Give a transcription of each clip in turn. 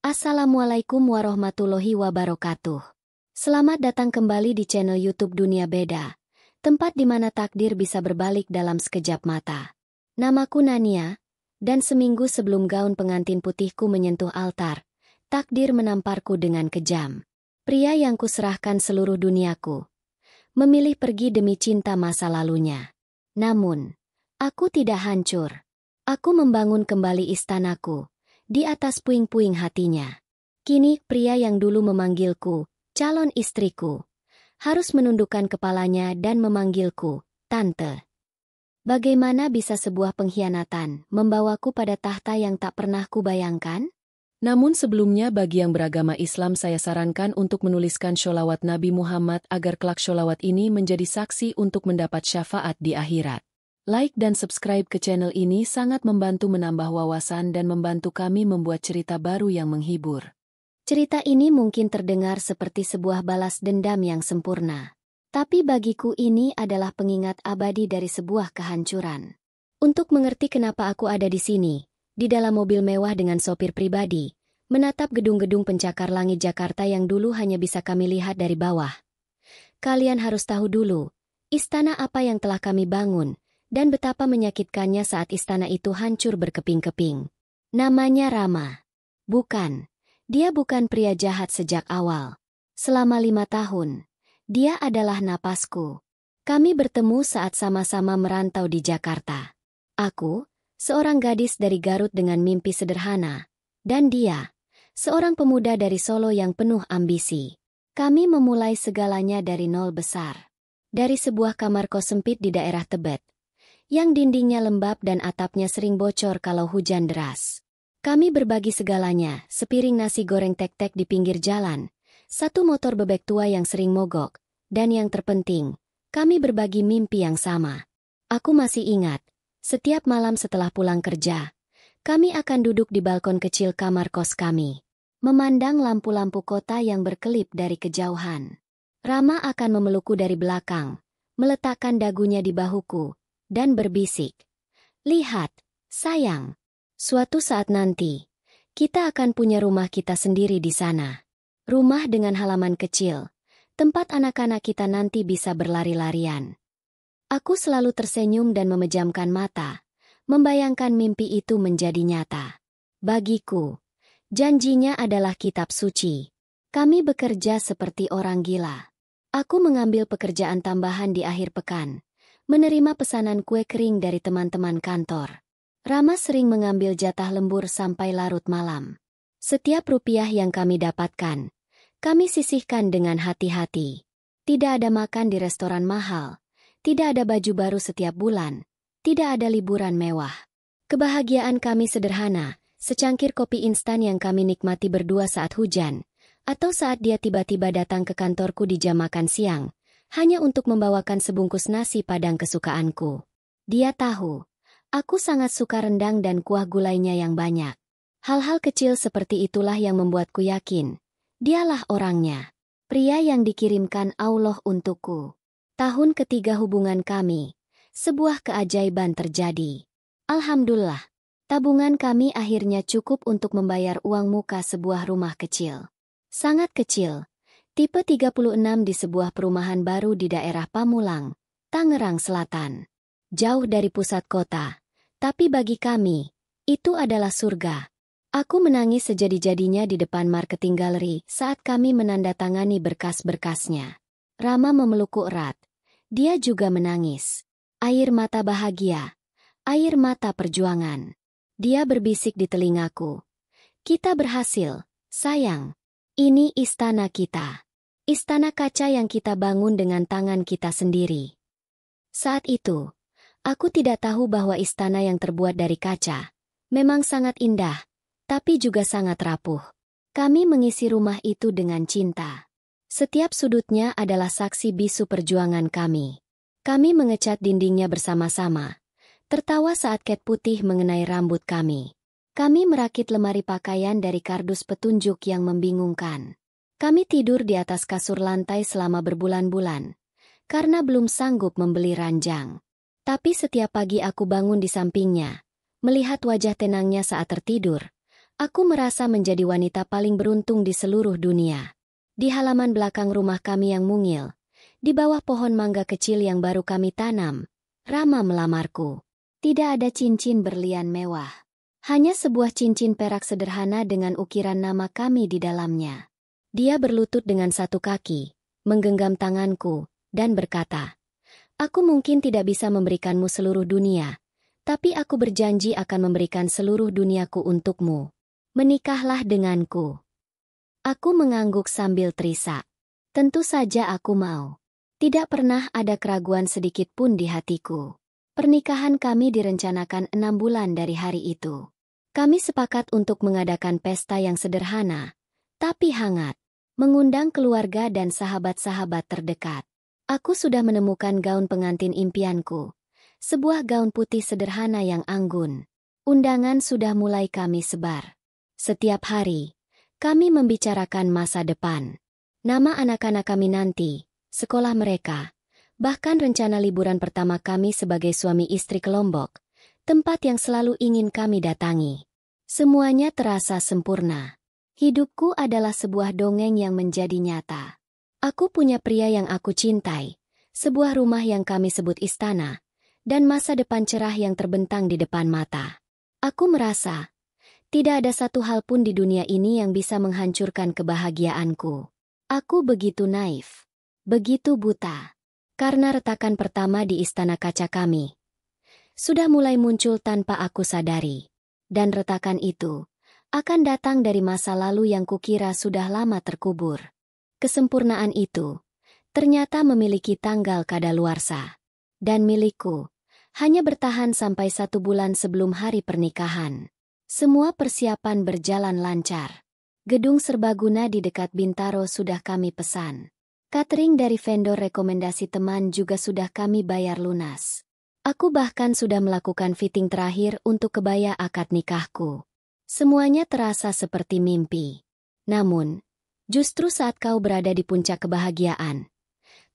Assalamualaikum warahmatullahi wabarakatuh. Selamat datang kembali di channel YouTube Dunia Beda, tempat di mana takdir bisa berbalik dalam sekejap mata. Namaku Nania, dan seminggu sebelum gaun pengantin putihku menyentuh altar, takdir menamparku dengan kejam. Pria yang kuserahkan seluruh duniaku, memilih pergi demi cinta masa lalunya. Namun, aku tidak hancur. Aku membangun kembali istanaku di atas puing-puing hatinya. Kini, pria yang dulu memanggilku calon istriku harus menundukkan kepalanya dan memanggilku tante. Bagaimana bisa sebuah pengkhianatan membawaku pada tahta yang tak pernah kubayangkan? Namun sebelumnya bagi yang beragama Islam saya sarankan untuk menuliskan sholawat Nabi Muhammad agar kelak sholawat ini menjadi saksi untuk mendapat syafaat di akhirat. Like dan subscribe ke channel ini sangat membantu menambah wawasan dan membantu kami membuat cerita baru yang menghibur. Cerita ini mungkin terdengar seperti sebuah balas dendam yang sempurna. Tapi bagiku ini adalah pengingat abadi dari sebuah kehancuran. Untuk mengerti kenapa aku ada di sini, di dalam mobil mewah dengan sopir pribadi, menatap gedung-gedung pencakar langit Jakarta yang dulu hanya bisa kami lihat dari bawah. Kalian harus tahu dulu, istana apa yang telah kami bangun, dan betapa menyakitkannya saat istana itu hancur berkeping-keping. Namanya Rama. Bukan, dia bukan pria jahat sejak awal. Selama 5 tahun, dia adalah napasku. Kami bertemu saat sama-sama merantau di Jakarta. Aku, seorang gadis dari Garut dengan mimpi sederhana, dan dia, seorang pemuda dari Solo yang penuh ambisi. Kami memulai segalanya dari nol besar. Dari sebuah kamar kos sempit di daerah Tebet, yang dindingnya lembab dan atapnya sering bocor kalau hujan deras. Kami berbagi segalanya, sepiring nasi goreng tek-tek di pinggir jalan, satu motor bebek tua yang sering mogok, dan yang terpenting, kami berbagi mimpi yang sama. Aku masih ingat, setiap malam setelah pulang kerja, kami akan duduk di balkon kecil kamar kos kami, memandang lampu-lampu kota yang berkelip dari kejauhan. Rama akan memelukku dari belakang, meletakkan dagunya di bahuku, dan berbisik, "Lihat, sayang, suatu saat nanti, kita akan punya rumah kita sendiri di sana. Rumah dengan halaman kecil, tempat anak-anak kita nanti bisa berlari-larian." Aku selalu tersenyum dan memejamkan mata, membayangkan mimpi itu menjadi nyata. Bagiku, janjinya adalah kitab suci. Kami bekerja seperti orang gila. Aku mengambil pekerjaan tambahan di akhir pekan, menerima pesanan kue kering dari teman-teman kantor. Rama sering mengambil jatah lembur sampai larut malam. Setiap rupiah yang kami dapatkan, kami sisihkan dengan hati-hati. Tidak ada makan di restoran mahal, tidak ada baju baru setiap bulan, tidak ada liburan mewah. Kebahagiaan kami sederhana, secangkir kopi instan yang kami nikmati berdua saat hujan, atau saat dia tiba-tiba datang ke kantorku di jam makan siang, hanya untuk membawakan sebungkus nasi padang kesukaanku. Dia tahu, aku sangat suka rendang dan kuah gulainya yang banyak. Hal-hal kecil seperti itulah yang membuatku yakin, dialah orangnya, pria yang dikirimkan Allah untukku. Tahun ketiga hubungan kami, sebuah keajaiban terjadi. Alhamdulillah, tabungan kami akhirnya cukup untuk membayar uang muka sebuah rumah kecil. Sangat kecil. Tipe 36 di sebuah perumahan baru di daerah Pamulang, Tangerang Selatan. Jauh dari pusat kota, tapi bagi kami, itu adalah surga. Aku menangis sejadi-jadinya di depan marketing galeri saat kami menandatangani berkas-berkasnya. Rama memelukku erat. Dia juga menangis. Air mata bahagia. Air mata perjuangan. Dia berbisik di telingaku. "Kita berhasil, sayang. Ini istana kita. Istana kaca yang kita bangun dengan tangan kita sendiri." Saat itu, aku tidak tahu bahwa istana yang terbuat dari kaca memang sangat indah, tapi juga sangat rapuh. Kami mengisi rumah itu dengan cinta. Setiap sudutnya adalah saksi bisu perjuangan kami. Kami mengecat dindingnya bersama-sama, tertawa saat cat putih mengenai rambut kami. Kami merakit lemari pakaian dari kardus petunjuk yang membingungkan. Kami tidur di atas kasur lantai selama berbulan-bulan, karena belum sanggup membeli ranjang. Tapi setiap pagi aku bangun di sampingnya, melihat wajah tenangnya saat tertidur, Aku merasa menjadi wanita paling beruntung di seluruh dunia. Di halaman belakang rumah kami yang mungil, di bawah pohon mangga kecil yang baru kami tanam, Rama melamarku. Tidak ada cincin berlian mewah. Hanya sebuah cincin perak sederhana dengan ukiran nama kami di dalamnya. Dia berlutut dengan satu kaki, menggenggam tanganku, dan berkata, "Aku mungkin tidak bisa memberikanmu seluruh dunia, tapi aku berjanji akan memberikan seluruh duniaku untukmu. Menikahlah denganku." Aku mengangguk sambil terisak. Tentu saja aku mau. Tidak pernah ada keraguan sedikit pun di hatiku. Pernikahan kami direncanakan 6 bulan dari hari itu. Kami sepakat untuk mengadakan pesta yang sederhana, tapi hangat, mengundang keluarga dan sahabat-sahabat terdekat. Aku sudah menemukan gaun pengantin impianku, sebuah gaun putih sederhana yang anggun. Undangan sudah mulai kami sebar. Setiap hari, kami membicarakan masa depan. Nama anak-anak kami nanti, sekolah mereka, bahkan rencana liburan pertama kami sebagai suami istri ke Lombok, tempat yang selalu ingin kami datangi. Semuanya terasa sempurna. Hidupku adalah sebuah dongeng yang menjadi nyata. Aku punya pria yang aku cintai, sebuah rumah yang kami sebut istana, dan masa depan cerah yang terbentang di depan mata. Aku merasa, tidak ada satu hal pun di dunia ini yang bisa menghancurkan kebahagiaanku. Aku begitu naif, begitu buta. Karena retakan pertama di istana kaca kami sudah mulai muncul tanpa aku sadari. Dan retakan itu akan datang dari masa lalu yang kukira sudah lama terkubur. Kesempurnaan itu ternyata memiliki tanggal kadaluarsa. Dan milikku hanya bertahan sampai 1 bulan sebelum hari pernikahan. Semua persiapan berjalan lancar. Gedung serbaguna di dekat Bintaro sudah kami pesan. Catering dari vendor rekomendasi teman juga sudah kami bayar lunas. Aku bahkan sudah melakukan fitting terakhir untuk kebaya akad nikahku. Semuanya terasa seperti mimpi. Namun, justru saat kau berada di puncak kebahagiaan,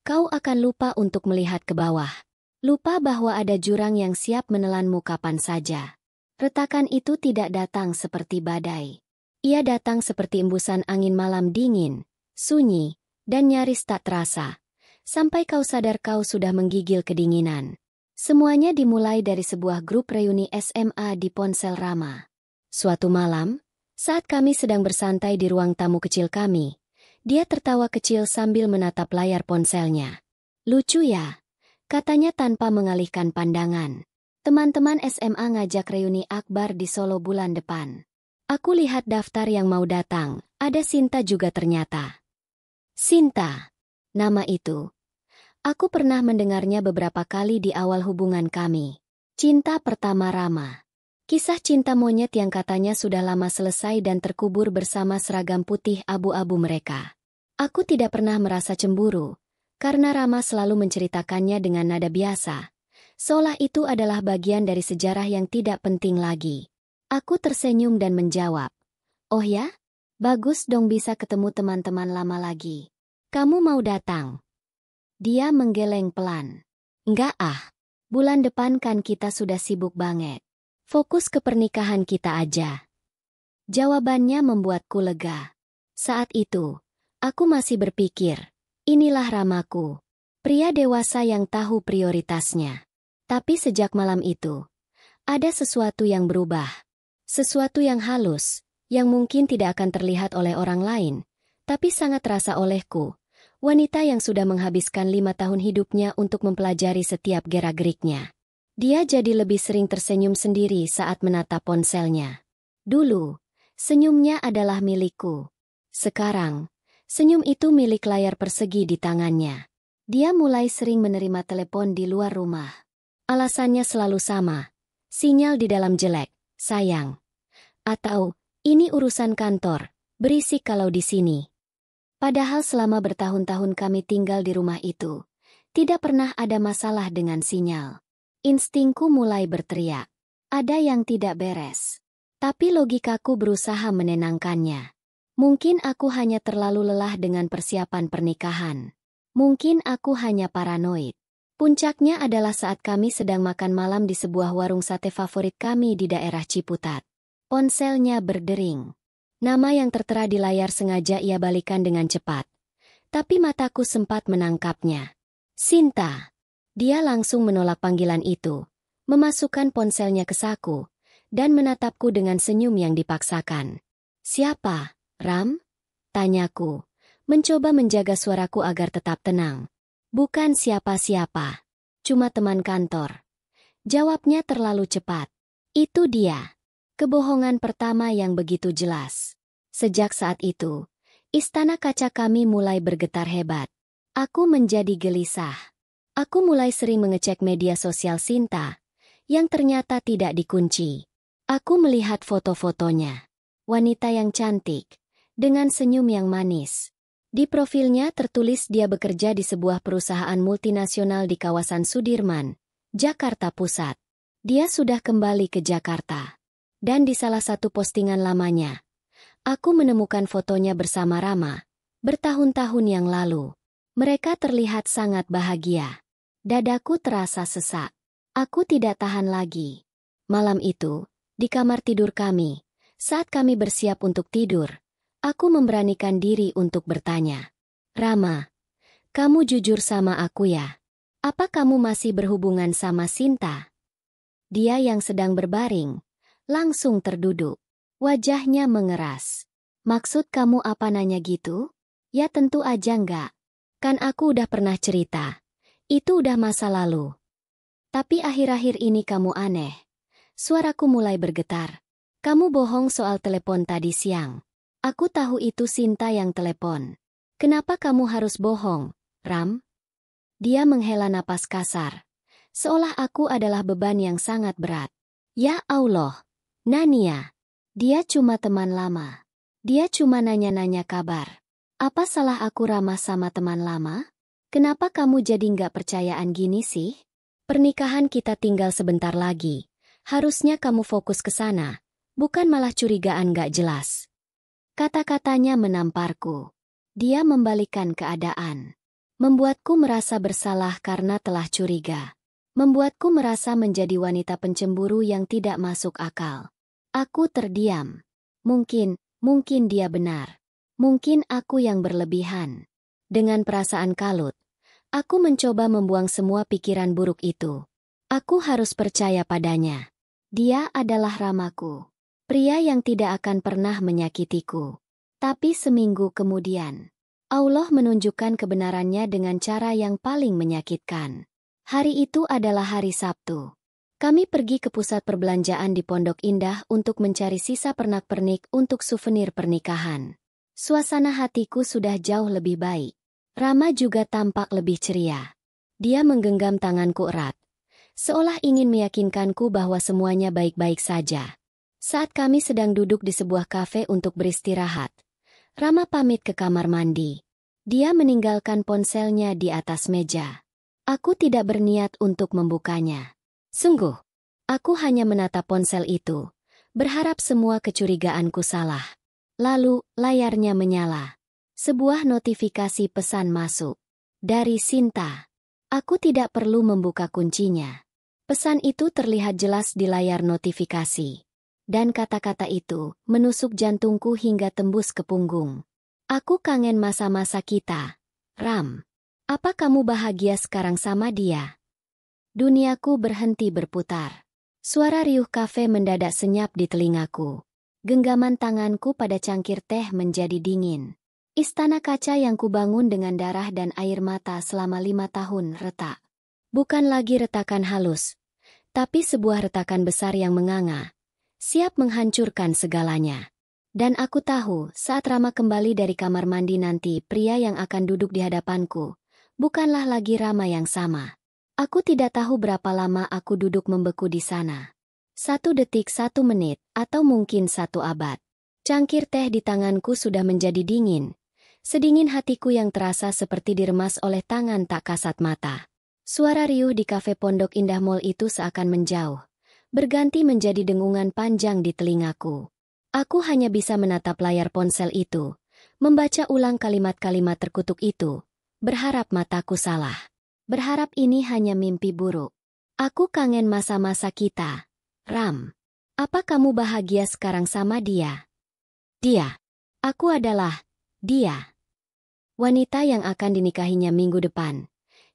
kau akan lupa untuk melihat ke bawah. Lupa bahwa ada jurang yang siap menelanmu kapan saja. Retakan itu tidak datang seperti badai. Ia datang seperti embusan angin malam dingin, sunyi, dan nyaris tak terasa. Sampai kau sadar kau sudah menggigil kedinginan. Semuanya dimulai dari sebuah grup reuni SMA di ponsel Rama. Suatu malam, saat kami sedang bersantai di ruang tamu kecil kami, dia tertawa kecil sambil menatap layar ponselnya. "Lucu ya?" katanya tanpa mengalihkan pandangan. "Teman-teman SMA ngajak reuni akbar di Solo bulan depan. Aku lihat daftar yang mau datang, ada Sinta juga ternyata." Sinta, nama itu. Aku pernah mendengarnya beberapa kali di awal hubungan kami. Cinta pertama Rama. Kisah cinta monyet yang katanya sudah lama selesai dan terkubur bersama seragam putih abu-abu mereka. Aku tidak pernah merasa cemburu, karena Rama selalu menceritakannya dengan nada biasa. Seolah itu adalah bagian dari sejarah yang tidak penting lagi. Aku tersenyum dan menjawab, "Oh ya? Bagus dong bisa ketemu teman-teman lama lagi. Kamu mau datang?" Dia menggeleng pelan. "Enggak ah, bulan depan kan kita sudah sibuk banget. Fokus ke pernikahan kita aja." Jawabannya membuatku lega. Saat itu, aku masih berpikir, inilah Ramaku. Pria dewasa yang tahu prioritasnya. Tapi sejak malam itu, ada sesuatu yang berubah. Sesuatu yang halus, yang mungkin tidak akan terlihat oleh orang lain, tapi sangat terasa olehku. Wanita yang sudah menghabiskan 5 tahun hidupnya untuk mempelajari setiap gerak-geriknya. Dia jadi lebih sering tersenyum sendiri saat menatap ponselnya. Dulu, senyumnya adalah milikku. Sekarang, senyum itu milik layar persegi di tangannya. Dia mulai sering menerima telepon di luar rumah. Alasannya selalu sama. Sinyal di dalam jelek, sayang. Atau, ini urusan kantor, berisik kalau di sini. Padahal selama bertahun-tahun kami tinggal di rumah itu, tidak pernah ada masalah dengan sinyal. Instingku mulai berteriak. Ada yang tidak beres. Tapi logikaku berusaha menenangkannya. Mungkin aku hanya terlalu lelah dengan persiapan pernikahan. Mungkin aku hanya paranoid. Puncaknya adalah saat kami sedang makan malam di sebuah warung sate favorit kami di daerah Ciputat. Ponselnya berdering. Nama yang tertera di layar sengaja ia balikan dengan cepat. Tapi mataku sempat menangkapnya. Sinta. Dia langsung menolak panggilan itu, memasukkan ponselnya ke saku, dan menatapku dengan senyum yang dipaksakan. Siapa, Ram? Tanyaku, mencoba menjaga suaraku agar tetap tenang. Bukan siapa-siapa. Cuma teman kantor. Jawabnya terlalu cepat. Itu dia. Kebohongan pertama yang begitu jelas. Sejak saat itu, istana kaca kami mulai bergetar hebat. Aku menjadi gelisah. Aku mulai sering mengecek media sosial Sinta, yang ternyata tidak dikunci. Aku melihat foto-fotonya. Wanita yang cantik, dengan senyum yang manis. Di profilnya tertulis dia bekerja di sebuah perusahaan multinasional di kawasan Sudirman, Jakarta Pusat. Dia sudah kembali ke Jakarta. Dan di salah satu postingan lamanya, aku menemukan fotonya bersama Rama, bertahun-tahun yang lalu. Mereka terlihat sangat bahagia. Dadaku terasa sesak. Aku tidak tahan lagi. Malam itu, di kamar tidur kami, saat kami bersiap untuk tidur, aku memberanikan diri untuk bertanya. Rama, kamu jujur sama aku ya? Apa kamu masih berhubungan sama Sinta? Dia yang sedang berbaring, langsung terduduk. Wajahnya mengeras. Maksud kamu apa nanya gitu? Ya tentu aja enggak. Kan aku udah pernah cerita. Itu udah masa lalu. Tapi akhir-akhir ini kamu aneh. Suaraku mulai bergetar. Kamu bohong soal telepon tadi siang. Aku tahu itu Sinta yang telepon. Kenapa kamu harus bohong, Ram? Dia menghela napas kasar. Seolah aku adalah beban yang sangat berat. Ya Allah, Nania. Dia cuma teman lama. Dia cuma nanya-nanya kabar. Apa salah aku ramah sama teman lama? Kenapa kamu jadi nggak percayaan gini sih? Pernikahan kita tinggal sebentar lagi. Harusnya kamu fokus ke sana, bukan malah curigaan nggak jelas. Kata-katanya menamparku. Dia membalikkan keadaan. Membuatku merasa bersalah karena telah curiga. Membuatku merasa menjadi wanita pencemburu yang tidak masuk akal. Aku terdiam. Mungkin dia benar. Mungkin aku yang berlebihan. Dengan perasaan kalut, aku mencoba membuang semua pikiran buruk itu. Aku harus percaya padanya. Dia adalah Ramaku. Pria yang tidak akan pernah menyakitiku. Tapi seminggu kemudian, Allah menunjukkan kebenarannya dengan cara yang paling menyakitkan. Hari itu adalah hari Sabtu. Kami pergi ke pusat perbelanjaan di Pondok Indah untuk mencari sisa pernak-pernik untuk souvenir pernikahan. Suasana hatiku sudah jauh lebih baik. Rama juga tampak lebih ceria. Dia menggenggam tanganku erat, seolah ingin meyakinkanku bahwa semuanya baik-baik saja. Saat kami sedang duduk di sebuah kafe untuk beristirahat, Rama pamit ke kamar mandi. Dia meninggalkan ponselnya di atas meja. Aku tidak berniat untuk membukanya. Sungguh, aku hanya menatap ponsel itu, berharap semua kecurigaanku salah. Lalu, layarnya menyala. Sebuah notifikasi pesan masuk. Dari Sinta. Aku tidak perlu membuka kuncinya. Pesan itu terlihat jelas di layar notifikasi. Dan kata-kata itu menusuk jantungku hingga tembus ke punggung. Aku kangen masa-masa kita. Ram, apa kamu bahagia sekarang sama dia? Duniaku berhenti berputar. Suara riuh kafe mendadak senyap di telingaku. Genggaman tanganku pada cangkir teh menjadi dingin. Istana kaca yang kubangun dengan darah dan air mata selama 5 tahun retak. Bukan lagi retakan halus, tapi sebuah retakan besar yang menganga, siap menghancurkan segalanya. Dan aku tahu saat Rama kembali dari kamar mandi nanti pria yang akan duduk di hadapanku, bukanlah lagi Rama yang sama. Aku tidak tahu berapa lama aku duduk membeku di sana. 1 detik, 1 menit, atau mungkin 1 abad. Cangkir teh di tanganku sudah menjadi dingin. Sedingin hatiku yang terasa seperti diremas oleh tangan tak kasat mata. Suara riuh di kafe Pondok Indah Mall itu seakan menjauh, berganti menjadi dengungan panjang di telingaku. Aku hanya bisa menatap layar ponsel itu, membaca ulang kalimat-kalimat terkutuk itu, berharap mataku salah. Berharap ini hanya mimpi buruk. Aku kangen masa-masa kita, Ram. Apa kamu bahagia sekarang sama dia? Dia. Aku adalah dia. Wanita yang akan dinikahinya minggu depan.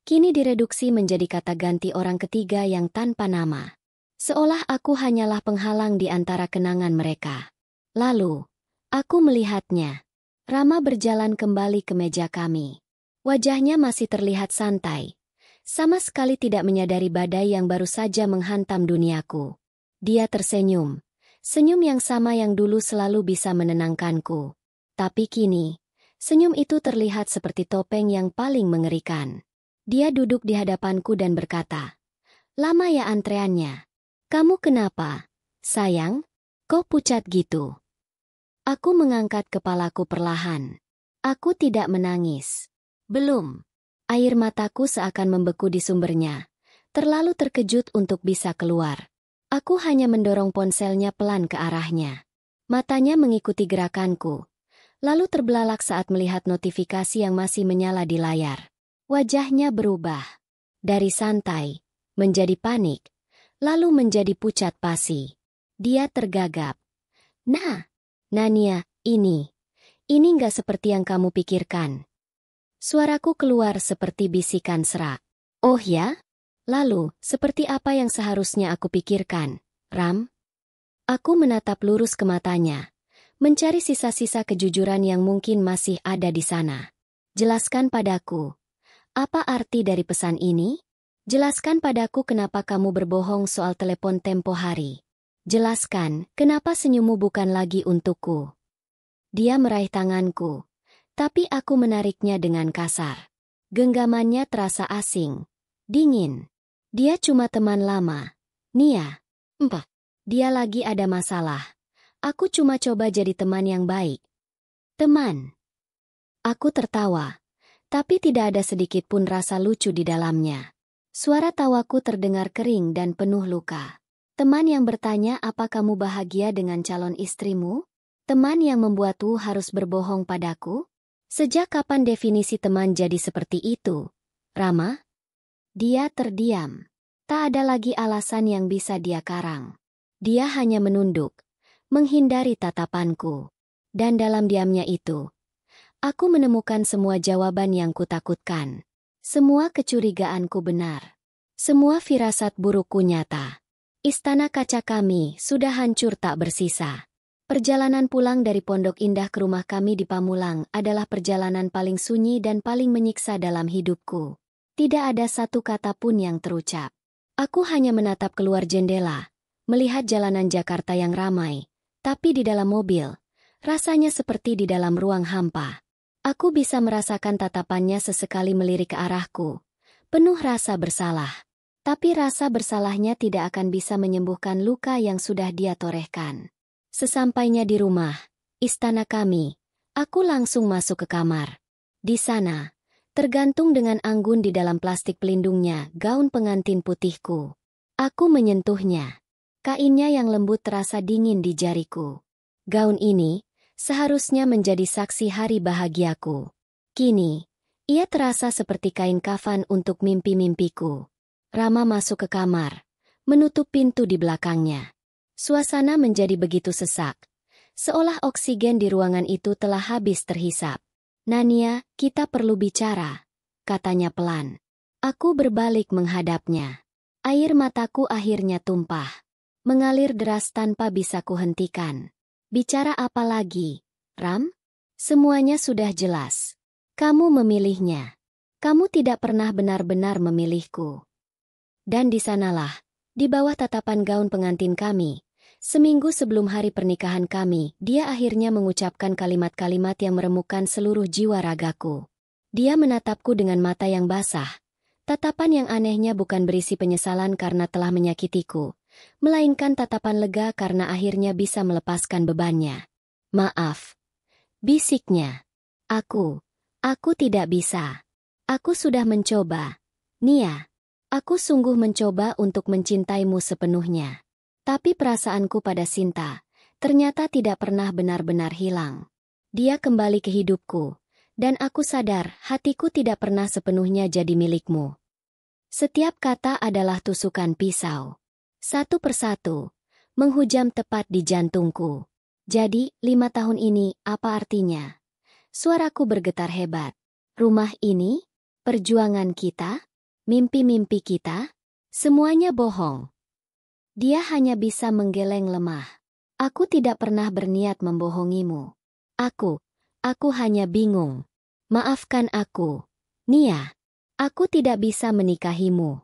Kini direduksi menjadi kata ganti orang ketiga yang tanpa nama. Seolah aku hanyalah penghalang di antara kenangan mereka. Lalu, aku melihatnya. Rama berjalan kembali ke meja kami. Wajahnya masih terlihat santai. Sama sekali tidak menyadari badai yang baru saja menghantam duniaku. Dia tersenyum. Senyum yang sama yang dulu selalu bisa menenangkanku. Tapi kini, senyum itu terlihat seperti topeng yang paling mengerikan. Dia duduk di hadapanku dan berkata, "Lama ya antreannya. Kamu kenapa, sayang? Kok pucat gitu?" Aku mengangkat kepalaku perlahan. Aku tidak menangis. Belum. Air mataku seakan membeku di sumbernya. Terlalu terkejut untuk bisa keluar. Aku hanya mendorong ponselnya pelan ke arahnya. Matanya mengikuti gerakanku. Lalu terbelalak saat melihat notifikasi yang masih menyala di layar. Wajahnya berubah. Dari santai, menjadi panik, lalu menjadi pucat pasi. Dia tergagap. "Nah, Nania, ini nggak seperti yang kamu pikirkan." Suaraku keluar seperti bisikan serak. "Oh ya? Lalu, seperti apa yang seharusnya aku pikirkan, Ram?" Aku menatap lurus ke matanya, mencari sisa-sisa kejujuran yang mungkin masih ada di sana. "Jelaskan padaku. Apa arti dari pesan ini? Jelaskan padaku kenapa kamu berbohong soal telepon tempo hari. Jelaskan kenapa senyummu bukan lagi untukku." Dia meraih tanganku, tapi aku menariknya dengan kasar. Genggamannya terasa asing, dingin. "Dia cuma teman lama, Nia." Dia lagi ada masalah. Aku cuma coba jadi teman yang baik." "Teman?" Aku tertawa. Tapi tidak ada sedikit pun rasa lucu di dalamnya. Suara tawaku terdengar kering dan penuh luka. "Teman yang bertanya apa kamu bahagia dengan calon istrimu? Teman yang membuatmu harus berbohong padaku? Sejak kapan definisi teman jadi seperti itu, Rama?" Dia terdiam. Tak ada lagi alasan yang bisa dia karang. Dia hanya menunduk, menghindari tatapanku. Dan dalam diamnya itu, aku menemukan semua jawaban yang kutakutkan. Semua kecurigaanku benar. Semua firasat burukku nyata. Istana kaca kami sudah hancur tak bersisa. Perjalanan pulang dari Pondok Indah ke rumah kami di Pamulang adalah perjalanan paling sunyi dan paling menyiksa dalam hidupku. Tidak ada satu kata pun yang terucap. Aku hanya menatap keluar jendela, melihat jalanan Jakarta yang ramai. Tapi di dalam mobil, rasanya seperti di dalam ruang hampa. Aku bisa merasakan tatapannya sesekali melirik ke arahku, penuh rasa bersalah. Tapi rasa bersalahnya tidak akan bisa menyembuhkan luka yang sudah dia torehkan. Sesampainya di rumah, istana kami, aku langsung masuk ke kamar. Di sana, tergantung dengan anggun di dalam plastik pelindungnya gaun pengantin putihku. Aku menyentuhnya. Kainnya yang lembut terasa dingin di jariku. Gaun ini seharusnya menjadi saksi hari bahagiaku. Kini, ia terasa seperti kain kafan untuk mimpi-mimpiku. Rama masuk ke kamar, menutup pintu di belakangnya. Suasana menjadi begitu sesak, seolah oksigen di ruangan itu telah habis terhisap. "Nania, kita perlu bicara," katanya pelan. Aku berbalik menghadapnya. Air mataku akhirnya tumpah, mengalir deras tanpa bisa kuhentikan. "Bicara apa lagi, Ram? Semuanya sudah jelas. Kamu memilihnya. Kamu tidak pernah benar-benar memilihku." Dan di sanalah, di bawah tatapan gaun pengantin kami, seminggu sebelum hari pernikahan kami, dia akhirnya mengucapkan kalimat-kalimat yang meremukkan seluruh jiwa ragaku. Dia menatapku dengan mata yang basah. Tatapan yang anehnya bukan berisi penyesalan karena telah menyakitiku, melainkan tatapan lega karena akhirnya bisa melepaskan bebannya. "Maaf," bisiknya. Aku tidak bisa. Aku sudah mencoba. Nia, aku sungguh mencoba untuk mencintaimu sepenuhnya. Tapi perasaanku pada Sinta ternyata tidak pernah benar-benar hilang. Dia kembali ke hidupku, dan aku sadar hatiku tidak pernah sepenuhnya jadi milikmu. Setiap kata adalah tusukan pisau. Satu persatu, menghujam tepat di jantungku. Jadi, 5 tahun ini, apa artinya? Suaraku bergetar hebat. Rumah ini? Perjuangan kita? Mimpi-mimpi kita? Semuanya bohong. Dia hanya bisa menggeleng lemah. Aku tidak pernah berniat membohongimu. Aku hanya bingung. Maafkan aku, Nia. Aku tidak bisa menikahimu.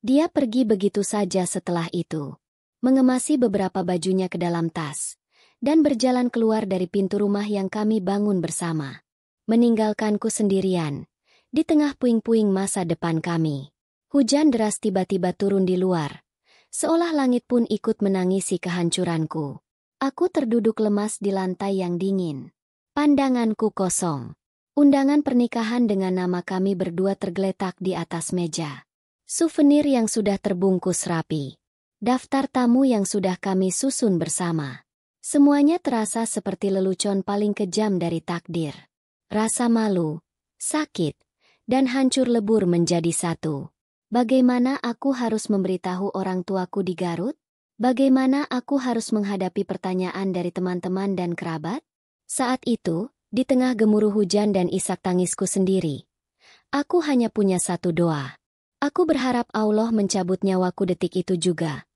Dia pergi begitu saja setelah itu. Mengemasi beberapa bajunya ke dalam tas. Dan berjalan keluar dari pintu rumah yang kami bangun bersama. Meninggalkanku sendirian. Di tengah puing-puing masa depan kami. Hujan deras tiba-tiba turun di luar. Seolah langit pun ikut menangisi kehancuranku. Aku terduduk lemas di lantai yang dingin. Pandanganku kosong. Undangan pernikahan dengan nama kami berdua tergeletak di atas meja. Souvenir yang sudah terbungkus rapi. Daftar tamu yang sudah kami susun bersama. Semuanya terasa seperti lelucon paling kejam dari takdir. Rasa malu, sakit, dan hancur lebur menjadi satu. Bagaimana aku harus memberitahu orang tuaku di Garut? Bagaimana aku harus menghadapi pertanyaan dari teman-teman dan kerabat? Saat itu, di tengah gemuruh hujan dan isak tangisku sendiri, aku hanya punya satu doa. Aku berharap Allah mencabut nyawaku detik itu juga.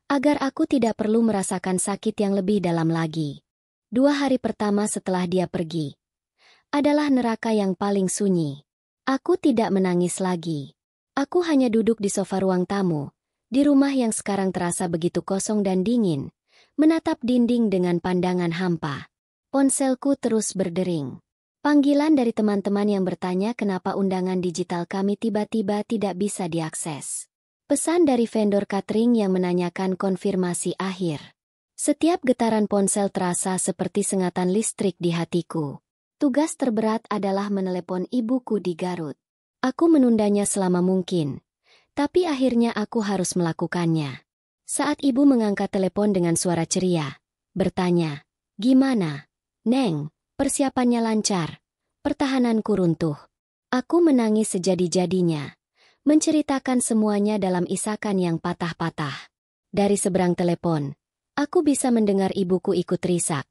Agar aku tidak perlu merasakan sakit yang lebih dalam lagi. 2 hari pertama setelah dia pergi adalah neraka yang paling sunyi. Aku tidak menangis lagi. Aku hanya duduk di sofa ruang tamu, di rumah yang sekarang terasa begitu kosong dan dingin, menatap dinding dengan pandangan hampa. Ponselku terus berdering. Panggilan dari teman-teman yang bertanya kenapa undangan digital kami tiba-tiba tidak bisa diakses. Pesan dari vendor catering yang menanyakan konfirmasi akhir. Setiap getaran ponsel terasa seperti sengatan listrik di hatiku. Tugas terberat adalah menelepon ibuku di Garut. Aku menundanya selama mungkin. Tapi akhirnya aku harus melakukannya. Saat ibu mengangkat telepon dengan suara ceria, bertanya, "Gimana, Neng, persiapannya lancar?" Pertahananku runtuh. Aku menangis sejadi-jadinya. Menceritakan semuanya dalam isakan yang patah-patah. Dari seberang telepon, aku bisa mendengar ibuku ikut risak.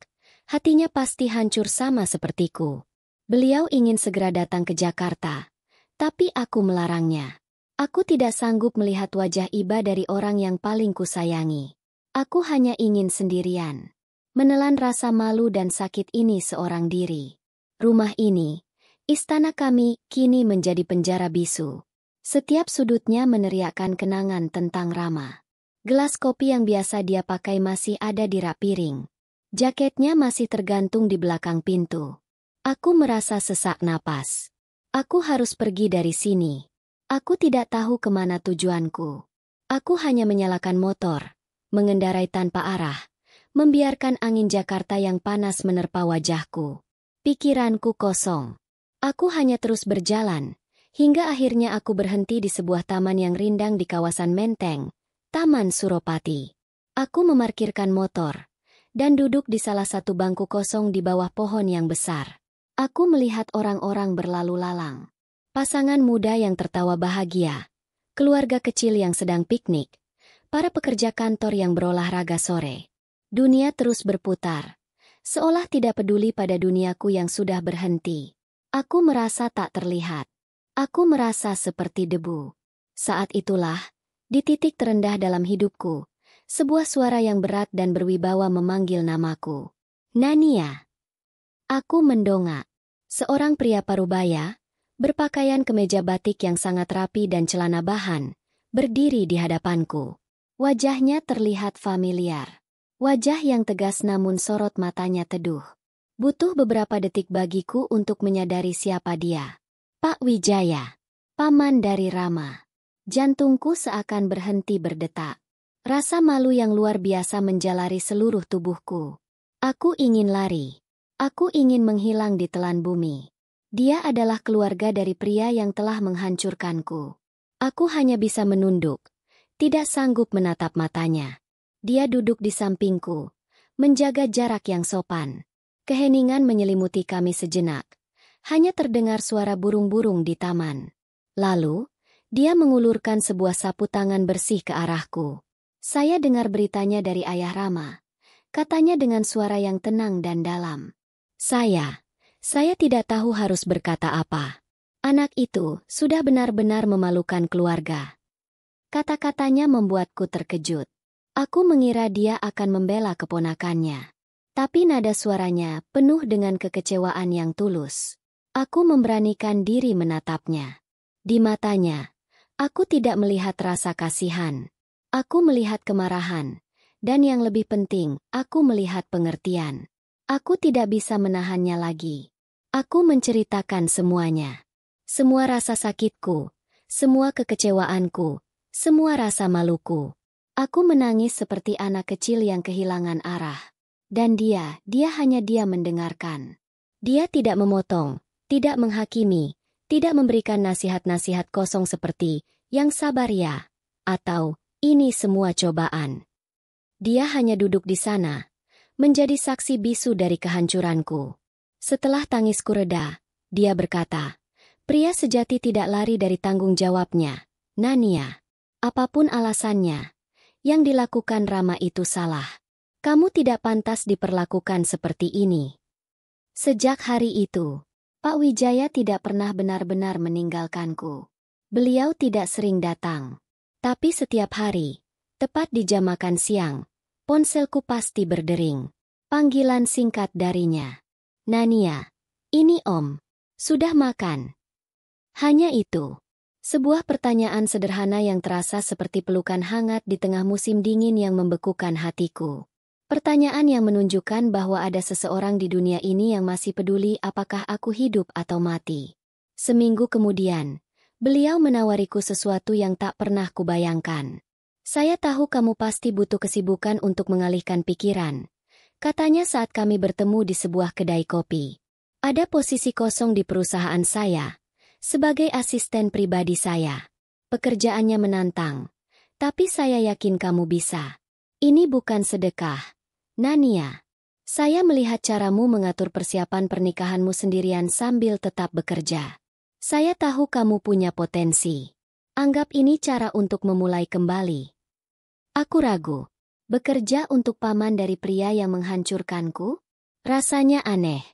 Hatinya pasti hancur sama sepertiku. Beliau ingin segera datang ke Jakarta, tapi aku melarangnya. Aku tidak sanggup melihat wajah iba dari orang yang paling kusayangi. Aku hanya ingin sendirian. Menelan rasa malu dan sakit ini seorang diri. Rumah ini, istana kami, kini menjadi penjara bisu. Setiap sudutnya meneriakkan kenangan tentang Rama. Gelas kopi yang biasa dia pakai masih ada di rak piring. Jaketnya masih tergantung di belakang pintu. Aku merasa sesak napas. Aku harus pergi dari sini. Aku tidak tahu kemana tujuanku. Aku hanya menyalakan motor, mengendarai tanpa arah, membiarkan angin Jakarta yang panas menerpa wajahku. Pikiranku kosong. Aku hanya terus berjalan. Hingga akhirnya aku berhenti di sebuah taman yang rindang di kawasan Menteng, Taman Suropati. Aku memarkirkan motor, dan duduk di salah satu bangku kosong di bawah pohon yang besar. Aku melihat orang-orang berlalu lalang. Pasangan muda yang tertawa bahagia, keluarga kecil yang sedang piknik, para pekerja kantor yang berolahraga sore. Dunia terus berputar, seolah tidak peduli pada duniaku yang sudah berhenti. Aku merasa tak terlihat. Aku merasa seperti debu. Saat itulah, di titik terendah dalam hidupku, sebuah suara yang berat dan berwibawa memanggil namaku. Nania. Aku mendongak. Seorang pria parubaya, berpakaian kemeja batik yang sangat rapi dan celana bahan, berdiri di hadapanku. Wajahnya terlihat familiar. Wajah yang tegas namun sorot matanya teduh. Butuh beberapa detik bagiku untuk menyadari siapa dia. Pak Wijaya, paman dari Rama. Jantungku seakan berhenti berdetak. Rasa malu yang luar biasa menjalari seluruh tubuhku. Aku ingin lari. Aku ingin menghilang di telan bumi. Dia adalah keluarga dari pria yang telah menghancurkanku. Aku hanya bisa menunduk, tidak sanggup menatap matanya. Dia duduk di sampingku, menjaga jarak yang sopan. Keheningan menyelimuti kami sejenak. Hanya terdengar suara burung-burung di taman. Lalu, dia mengulurkan sebuah sapu tangan bersih ke arahku. Saya dengar beritanya dari ayah Rama. Katanya dengan suara yang tenang dan dalam. Saya tidak tahu harus berkata apa. Anak itu sudah benar-benar memalukan keluarga. Kata-katanya membuatku terkejut. Aku mengira dia akan membela keponakannya. Tapi nada suaranya penuh dengan kekecewaan yang tulus. Aku memberanikan diri menatapnya. Di matanya, aku tidak melihat rasa kasihan. Aku melihat kemarahan. Dan yang lebih penting, aku melihat pengertian. Aku tidak bisa menahannya lagi. Aku menceritakan semuanya. Semua rasa sakitku, semua kekecewaanku, semua rasa maluku. Aku menangis seperti anak kecil yang kehilangan arah. Dan dia hanya diam mendengarkan. Dia tidak memotong, tidak menghakimi, tidak memberikan nasihat-nasihat kosong seperti, yang sabar ya, atau, ini semua cobaan. Dia hanya duduk di sana, menjadi saksi bisu dari kehancuranku. Setelah tangisku reda, dia berkata, pria sejati tidak lari dari tanggung jawabnya, Nania. Apapun alasannya, yang dilakukan Rama itu salah. Kamu tidak pantas diperlakukan seperti ini. Sejak hari itu, Pak Wijaya tidak pernah benar-benar meninggalkanku. Beliau tidak sering datang. Tapi setiap hari, tepat di jam makan siang, ponselku pasti berdering. Panggilan singkat darinya. Nania, ini Om. Sudah makan? Hanya itu. Sebuah pertanyaan sederhana yang terasa seperti pelukan hangat di tengah musim dingin yang membekukan hatiku. Pertanyaan yang menunjukkan bahwa ada seseorang di dunia ini yang masih peduli apakah aku hidup atau mati. Seminggu kemudian, beliau menawariku sesuatu yang tak pernah kubayangkan. Saya tahu kamu pasti butuh kesibukan untuk mengalihkan pikiran. Katanya saat kami bertemu di sebuah kedai kopi. Ada posisi kosong di perusahaan saya, sebagai asisten pribadi saya. Pekerjaannya menantang, tapi saya yakin kamu bisa. Ini bukan sedekah. Nania, saya melihat caramu mengatur persiapan pernikahanmu sendirian sambil tetap bekerja. Saya tahu kamu punya potensi. Anggap ini cara untuk memulai kembali. Aku ragu. Bekerja untuk paman dari pria yang menghancurkanku? Rasanya aneh.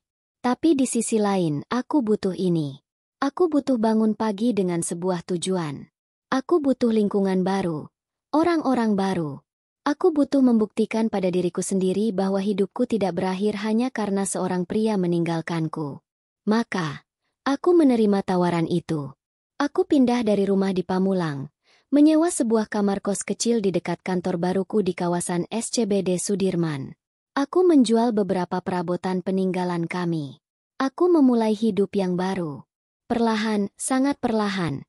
Tapi di sisi lain, aku butuh ini. Aku butuh bangun pagi dengan sebuah tujuan. Aku butuh lingkungan baru. Orang-orang baru. Aku butuh membuktikan pada diriku sendiri bahwa hidupku tidak berakhir hanya karena seorang pria meninggalkanku. Maka, aku menerima tawaran itu. Aku pindah dari rumah di Pamulang, menyewa sebuah kamar kos kecil di dekat kantor baruku di kawasan SCBD Sudirman. Aku menjual beberapa perabotan peninggalan kami. Aku memulai hidup yang baru. Perlahan, sangat perlahan.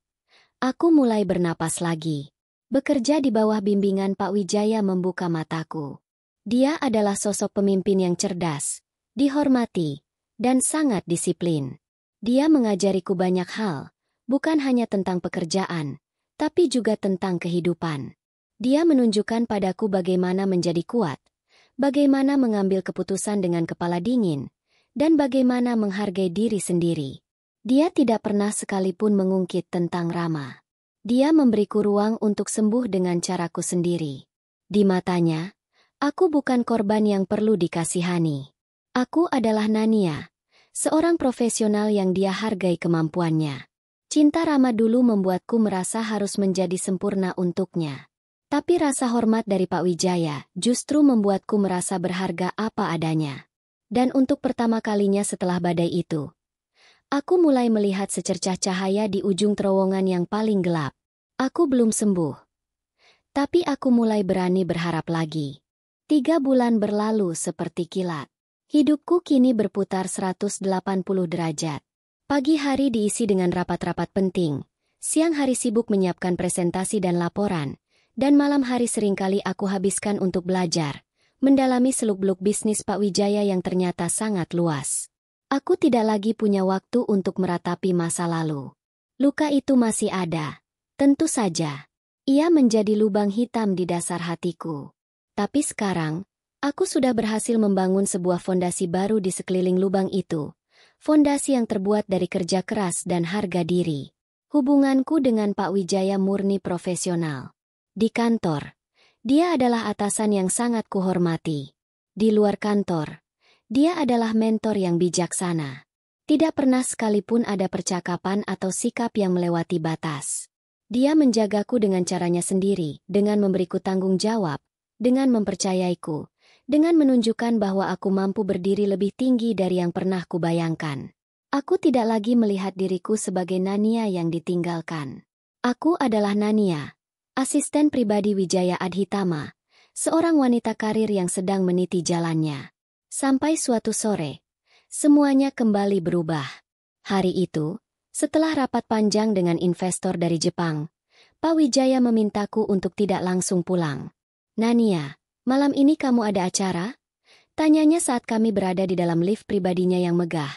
Aku mulai bernapas lagi. Bekerja di bawah bimbingan Pak Wijaya membuka mataku. Dia adalah sosok pemimpin yang cerdas, dihormati, dan sangat disiplin. Dia mengajariku banyak hal, bukan hanya tentang pekerjaan, tapi juga tentang kehidupan. Dia menunjukkan padaku bagaimana menjadi kuat, bagaimana mengambil keputusan dengan kepala dingin, dan bagaimana menghargai diri sendiri. Dia tidak pernah sekalipun mengungkit tentang Rama. Dia memberiku ruang untuk sembuh dengan caraku sendiri. Di matanya, aku bukan korban yang perlu dikasihani. Aku adalah Nania, seorang profesional yang dia hargai kemampuannya. Cinta Rama dulu membuatku merasa harus menjadi sempurna untuknya. Tapi rasa hormat dari Pak Wijaya justru membuatku merasa berharga apa adanya. Dan untuk pertama kalinya setelah badai itu, aku mulai melihat secercah cahaya di ujung terowongan yang paling gelap. Aku belum sembuh. Tapi aku mulai berani berharap lagi. 3 bulan berlalu seperti kilat. Hidupku kini berputar 180 derajat. Pagi hari diisi dengan rapat-rapat penting. Siang hari sibuk menyiapkan presentasi dan laporan. Dan malam hari seringkali aku habiskan untuk belajar, mendalami seluk-beluk bisnis Pak Wijaya yang ternyata sangat luas. Aku tidak lagi punya waktu untuk meratapi masa lalu. Luka itu masih ada. Tentu saja, ia menjadi lubang hitam di dasar hatiku. Tapi sekarang, aku sudah berhasil membangun sebuah fondasi baru di sekeliling lubang itu. Fondasi yang terbuat dari kerja keras dan harga diri. Hubunganku dengan Pak Wijaya murni profesional. Di kantor, Dia adalah atasan yang sangat kuhormati. Di luar kantor, dia adalah mentor yang bijaksana. Tidak pernah sekalipun ada percakapan atau sikap yang melewati batas. Dia menjagaku dengan caranya sendiri, dengan memberiku tanggung jawab, dengan mempercayaiku, dengan menunjukkan bahwa aku mampu berdiri lebih tinggi dari yang pernah kubayangkan. Aku tidak lagi melihat diriku sebagai Nania yang ditinggalkan. Aku adalah Nania, asisten pribadi Wijaya Adhitama, seorang wanita karir yang sedang meniti jalannya. Sampai suatu sore, semuanya kembali berubah. Hari itu, setelah rapat panjang dengan investor dari Jepang, Pak Wijaya memintaku untuk tidak langsung pulang. "Nania, malam ini kamu ada acara?" Tanyanya saat kami berada di dalam lift pribadinya yang megah,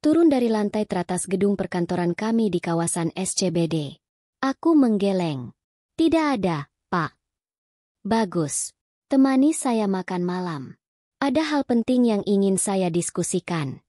turun dari lantai teratas gedung perkantoran kami di kawasan SCBD. Aku menggeleng. "Tidak ada, Pak." "Bagus. Temani saya makan malam. Ada hal penting yang ingin saya diskusikan."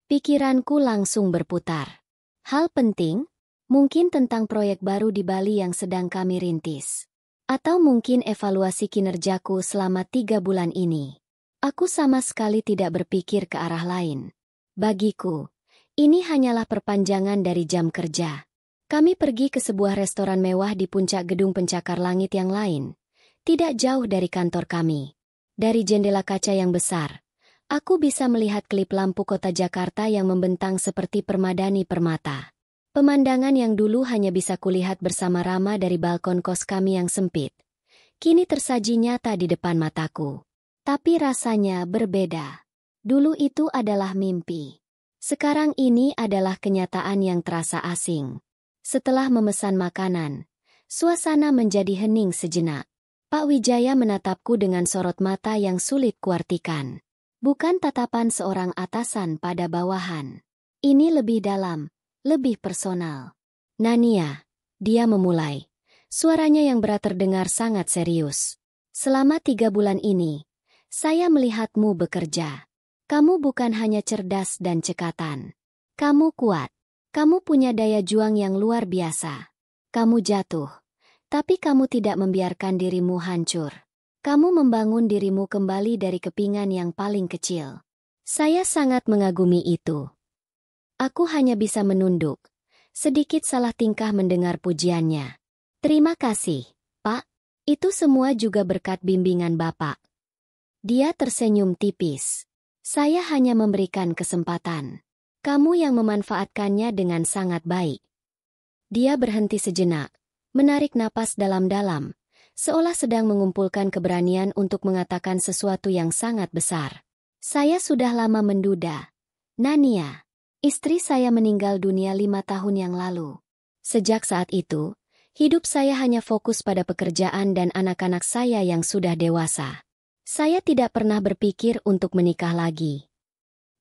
Pikiranku langsung berputar. Hal penting? Mungkin tentang proyek baru di Bali yang sedang kami rintis. Atau mungkin evaluasi kinerjaku selama 3 bulan ini. Aku sama sekali tidak berpikir ke arah lain. Bagiku, ini hanyalah perpanjangan dari jam kerja. Kami pergi ke sebuah restoran mewah di puncak gedung pencakar langit yang lain, tidak jauh dari kantor kami. Dari jendela kaca yang besar, aku bisa melihat kelip lampu kota Jakarta yang membentang seperti permadani permata. Pemandangan yang dulu hanya bisa kulihat bersama Rama dari balkon kos kami yang sempit, kini tersaji nyata di depan mataku. Tapi rasanya berbeda. Dulu itu adalah mimpi. Sekarang ini adalah kenyataan yang terasa asing. Setelah memesan makanan, suasana menjadi hening sejenak. Pak Wijaya menatapku dengan sorot mata yang sulit kuartikan. Bukan tatapan seorang atasan pada bawahan. Ini lebih dalam, lebih personal. "Nania," dia memulai. Suaranya yang berat terdengar sangat serius. "Selama 3 bulan ini, saya melihatmu bekerja. Kamu bukan hanya cerdas dan cekatan. Kamu kuat. Kamu punya daya juang yang luar biasa. Kamu jatuh, tapi kamu tidak membiarkan dirimu hancur. Kamu membangun dirimu kembali dari kepingan yang paling kecil. Saya sangat mengagumi itu." Aku hanya bisa menunduk, sedikit salah tingkah mendengar pujiannya. "Terima kasih, Pak. Itu semua juga berkat bimbingan Bapak." Dia tersenyum tipis. "Saya hanya memberikan kesempatan. Kamu yang memanfaatkannya dengan sangat baik." Dia berhenti sejenak, menarik napas dalam-dalam, seolah sedang mengumpulkan keberanian untuk mengatakan sesuatu yang sangat besar. "Saya sudah lama menduda, Nania. Istri saya meninggal dunia 5 tahun yang lalu. Sejak saat itu, hidup saya hanya fokus pada pekerjaan dan anak-anak saya yang sudah dewasa. Saya tidak pernah berpikir untuk menikah lagi."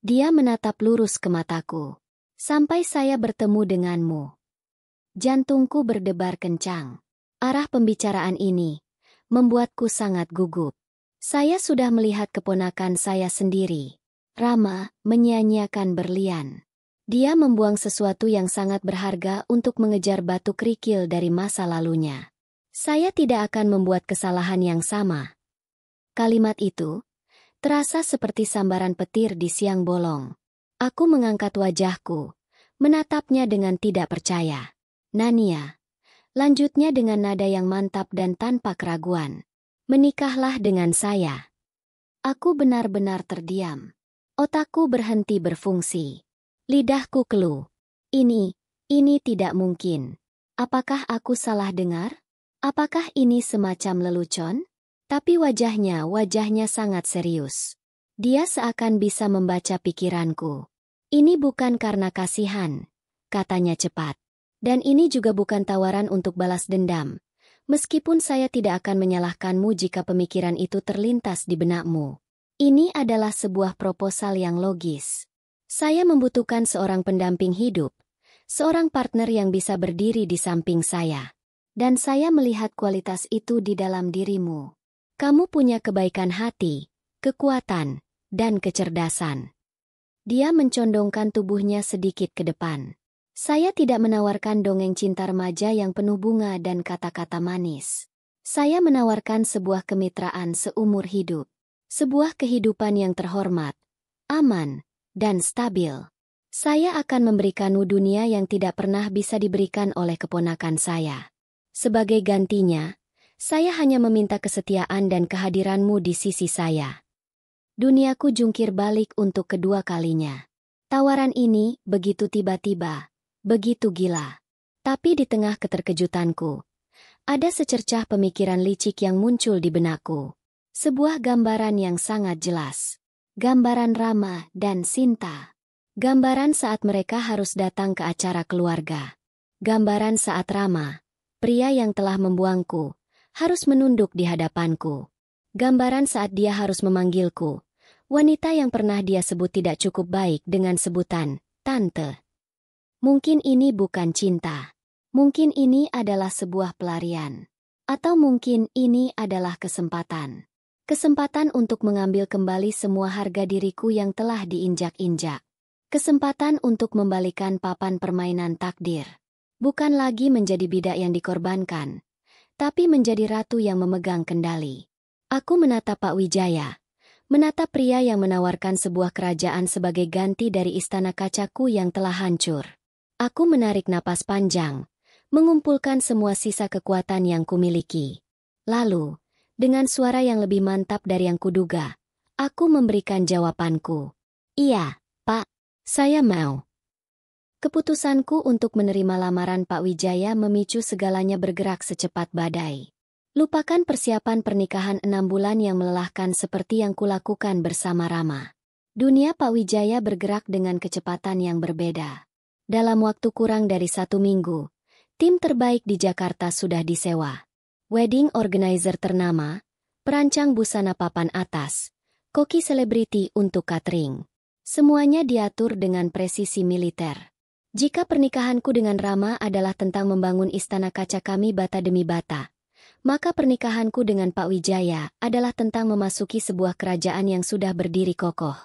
Dia menatap lurus ke mataku. "Sampai saya bertemu denganmu." Jantungku berdebar kencang. Arah pembicaraan ini membuatku sangat gugup. Saya sudah melihat keponakan saya sendiri, Rama, menyia-nyiakan berlian. Dia membuang sesuatu yang sangat berharga untuk mengejar batu kerikil dari masa lalunya. Saya tidak akan membuat kesalahan yang sama. Kalimat itu terasa seperti sambaran petir di siang bolong. Aku mengangkat wajahku, menatapnya dengan tidak percaya. "Nania," lanjutnya dengan nada yang mantap dan tanpa keraguan, "menikahlah dengan saya." Aku benar-benar terdiam. Otakku berhenti berfungsi. Lidahku keluh. Ini tidak mungkin. Apakah aku salah dengar? Apakah ini semacam lelucon? Tapi wajahnya sangat serius. Dia seakan bisa membaca pikiranku. "Ini bukan karena kasihan," katanya cepat. "Dan ini juga bukan tawaran untuk balas dendam. Meskipun saya tidak akan menyalahkanmu jika pemikiran itu terlintas di benakmu. Ini adalah sebuah proposal yang logis. Saya membutuhkan seorang pendamping hidup, seorang partner yang bisa berdiri di samping saya. Dan saya melihat kualitas itu di dalam dirimu. Kamu punya kebaikan hati, kekuatan, dan kecerdasan." Dia mencondongkan tubuhnya sedikit ke depan. "Saya tidak menawarkan dongeng cinta remaja yang penuh bunga dan kata-kata manis. Saya menawarkan sebuah kemitraan seumur hidup. Sebuah kehidupan yang terhormat, aman, dan stabil. Saya akan memberikanmu dunia yang tidak pernah bisa diberikan oleh keponakan saya. Sebagai gantinya, saya hanya meminta kesetiaan dan kehadiranmu di sisi saya. Duniaku jungkir balik untuk kedua kalinya. Tawaran ini begitu tiba-tiba, begitu gila. Tapi di tengah keterkejutanku, ada secercah pemikiran licik yang muncul di benakku. Sebuah gambaran yang sangat jelas. Gambaran Rama dan Sinta. Gambaran saat mereka harus datang ke acara keluarga. Gambaran saat Rama, pria yang telah membuangku, harus menunduk di hadapanku. Gambaran saat dia harus memanggilku, wanita yang pernah dia sebut tidak cukup baik dengan sebutan, tante. Mungkin ini bukan cinta. Mungkin ini adalah sebuah pelarian. Atau mungkin ini adalah kesempatan. Kesempatan untuk mengambil kembali semua harga diriku yang telah diinjak-injak. Kesempatan untuk membalikan papan permainan takdir. Bukan lagi menjadi bidak yang dikorbankan, tapi menjadi ratu yang memegang kendali. Aku menatap Pak Wijaya. Menatap pria yang menawarkan sebuah kerajaan sebagai ganti dari istana kacaku yang telah hancur. Aku menarik napas panjang, mengumpulkan semua sisa kekuatan yang kumiliki. Lalu, dengan suara yang lebih mantap dari yang kuduga, aku memberikan jawabanku. Iya, Pak, saya mau. Keputusanku untuk menerima lamaran Pak Wijaya memicu segalanya bergerak secepat badai. Lupakan persiapan pernikahan 6 bulan yang melelahkan seperti yang kulakukan bersama Rama. Dunia Pak Wijaya bergerak dengan kecepatan yang berbeda. Dalam waktu kurang dari 1 minggu, tim terbaik di Jakarta sudah disewa. Wedding organizer ternama, perancang busana papan atas, koki selebriti untuk catering. Semuanya diatur dengan presisi militer. Jika pernikahanku dengan Rama adalah tentang membangun istana kaca kami bata demi bata, maka pernikahanku dengan Pak Wijaya adalah tentang memasuki sebuah kerajaan yang sudah berdiri kokoh.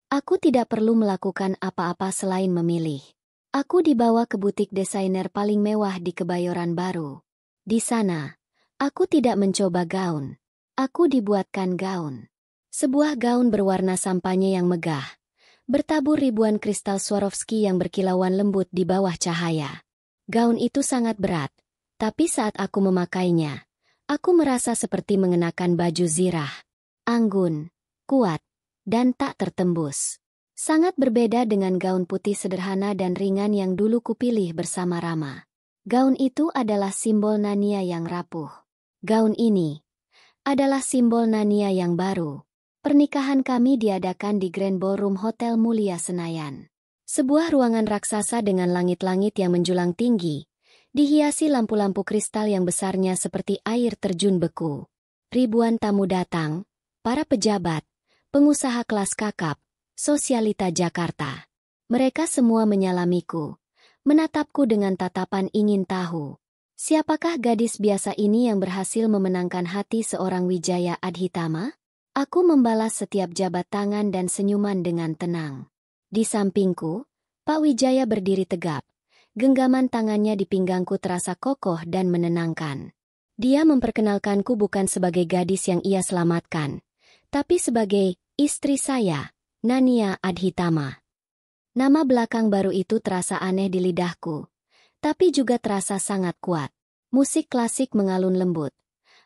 Aku tidak perlu melakukan apa-apa selain memilih. Aku dibawa ke butik desainer paling mewah di Kebayoran Baru. Di sana, aku tidak mencoba gaun. Aku dibuatkan gaun. Sebuah gaun berwarna sampanye yang megah, bertabur ribuan kristal Swarovski yang berkilauan lembut di bawah cahaya. Gaun itu sangat berat, tapi saat aku memakainya, aku merasa seperti mengenakan baju zirah. Anggun, kuat, dan tak tertembus. Sangat berbeda dengan gaun putih sederhana dan ringan yang dulu kupilih bersama Rama. Gaun itu adalah simbol Nania yang rapuh. Gaun ini adalah simbol Nania yang baru. Pernikahan kami diadakan di Grand Ballroom Hotel Mulia Senayan. Sebuah ruangan raksasa dengan langit-langit yang menjulang tinggi, dihiasi lampu-lampu kristal yang besarnya seperti air terjun beku. Ribuan tamu datang, para pejabat, pengusaha kelas kakap, sosialita Jakarta. Mereka semua menyalamiku, menatapku dengan tatapan ingin tahu. Siapakah gadis biasa ini yang berhasil memenangkan hati seorang Wijaya Adhitama? Aku membalas setiap jabat tangan dan senyuman dengan tenang. Di sampingku, Pak Wijaya berdiri tegap. Genggaman tangannya di pinggangku terasa kokoh dan menenangkan. Dia memperkenalkanku bukan sebagai gadis yang ia selamatkan, tapi sebagai istri saya, Nania Adhitama. Nama belakang baru itu terasa aneh di lidahku, tapi juga terasa sangat kuat. Musik klasik mengalun lembut.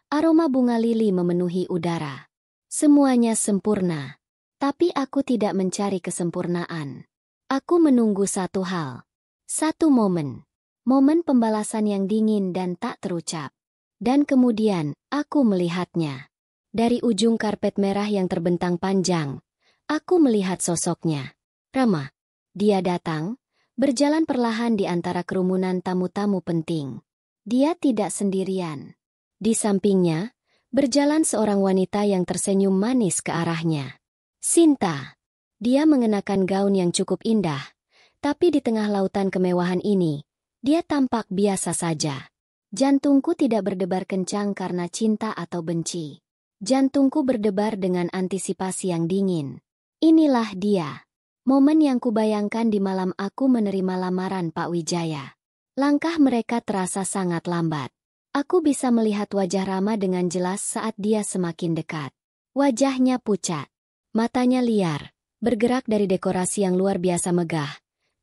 Aroma bunga lili memenuhi udara. Semuanya sempurna. Tapi aku tidak mencari kesempurnaan. Aku menunggu satu hal. Satu momen. Momen pembalasan yang dingin dan tak terucap. Dan kemudian, aku melihatnya. Dari ujung karpet merah yang terbentang panjang, aku melihat sosoknya. Rama. Dia datang, berjalan perlahan di antara kerumunan tamu-tamu penting. Dia tidak sendirian. Di sampingnya, berjalan seorang wanita yang tersenyum manis ke arahnya. Sinta. Dia mengenakan gaun yang cukup indah, tapi di tengah lautan kemewahan ini, dia tampak biasa saja. Jantungku tidak berdebar kencang karena cinta atau benci. Jantungku berdebar dengan antisipasi yang dingin. Inilah dia. Momen yang kubayangkan di malam aku menerima lamaran Pak Wijaya. Langkah mereka terasa sangat lambat. Aku bisa melihat wajah Rama dengan jelas saat dia semakin dekat. Wajahnya pucat, matanya liar, bergerak dari dekorasi yang luar biasa megah,